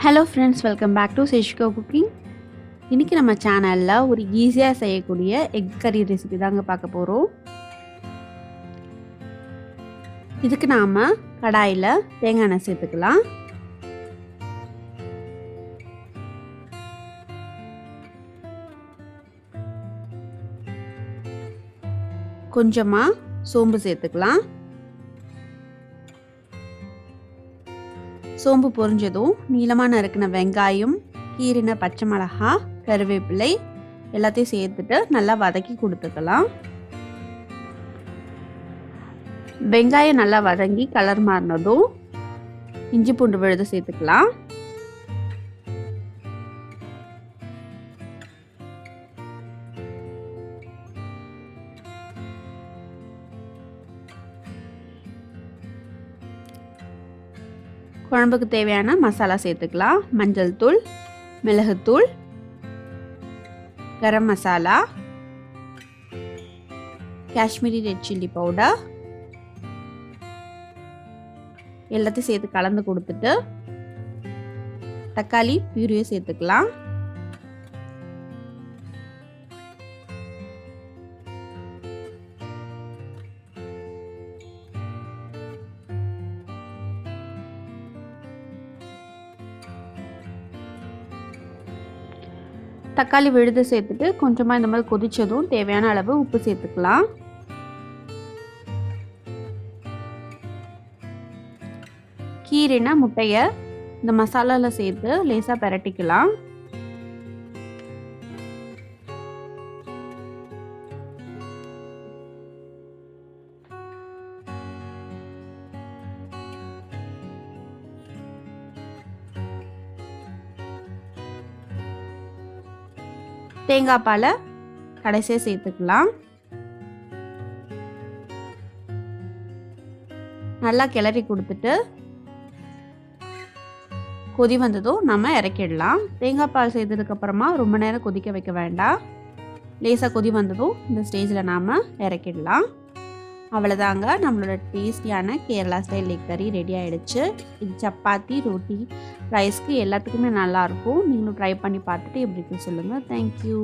Hello friends, welcome back to சேஷிகோ cooking. இன்றைக்கி நம்ம சேனலில் ஒரு ஈஸியாக செய்யக்கூடிய எக் கறி ரெசிபி தாங்க பார்க்க போகிறோம். இதுக்கு நாம் கடாயில் தேங்காய் எண்ணெய் சேர்த்துக்கலாம். கொஞ்சமாக சோம்பு சேர்த்துக்கலாம். சோம்பு பொரிஞ்சதும் நீளமாக நறுக்கின வெங்காயம், கீறின பச்சை மிளகாய், கருவேப்பிலை எல்லாத்தையும் சேர்த்துட்டு நல்லா வதக்கி கொடுத்துக்கலாம். வெங்காயம் நல்லா வதங்கி கலர் மாறினதும் இஞ்சி பூண்டு விழுது சேர்த்துக்கலாம். குழம்புக்கு தேவையான மசாலா சேர்த்துக்கலாம். மஞ்சள் தூள், மிளகுத்தூள், garam masala, Kashmiri red chilli powder எல்லாத்தையும் சேர்த்து கலந்து கொடுத்துட்டு தக்காளி பியூரியை சேர்த்துக்கலாம். தக்காளி விழுது சேர்த்துட்டு கொஞ்சமாக இந்த மாதிரி கொதிச்சதும் தேவையான அளவு உப்பு சேர்த்துக்கலாம். கீரைனா முட்டையை இந்த மசாலாவில் சேர்த்து லேசாக பிரட்டிக்கலாம். தேங்காய் பாலை கடைசியாக சேர்த்துக்கலாம். நல்லா கிளறி கொடுத்துட்டு கொதி வந்ததும் நம்ம இறக்கிடலாம். தேங்காய் பால் சேர்த்ததுக்கப்புறமா ரொம்ப நேரம் கொதிக்க வைக்க வேண்டாம். லேசாக கொதி வந்ததும் இந்த ஸ்டேஜில் நாம் இறக்கிடலாம். அவ்வளோதாங்க, நம்மளோட டேஸ்டியான கேரளா ஸ்டைல் எக் கறி ரெடி ஆகிடுச்சு. இது சப்பாத்தி, ரொட்டி, ரைஸ்க்கு எல்லாத்துக்குமே நல்லாயிருக்கும். நீங்களும் ட்ரை பண்ணி பார்த்துட்டு எப்படி இருக்குன்னு சொல்லுங்கள். தேங்க்யூ.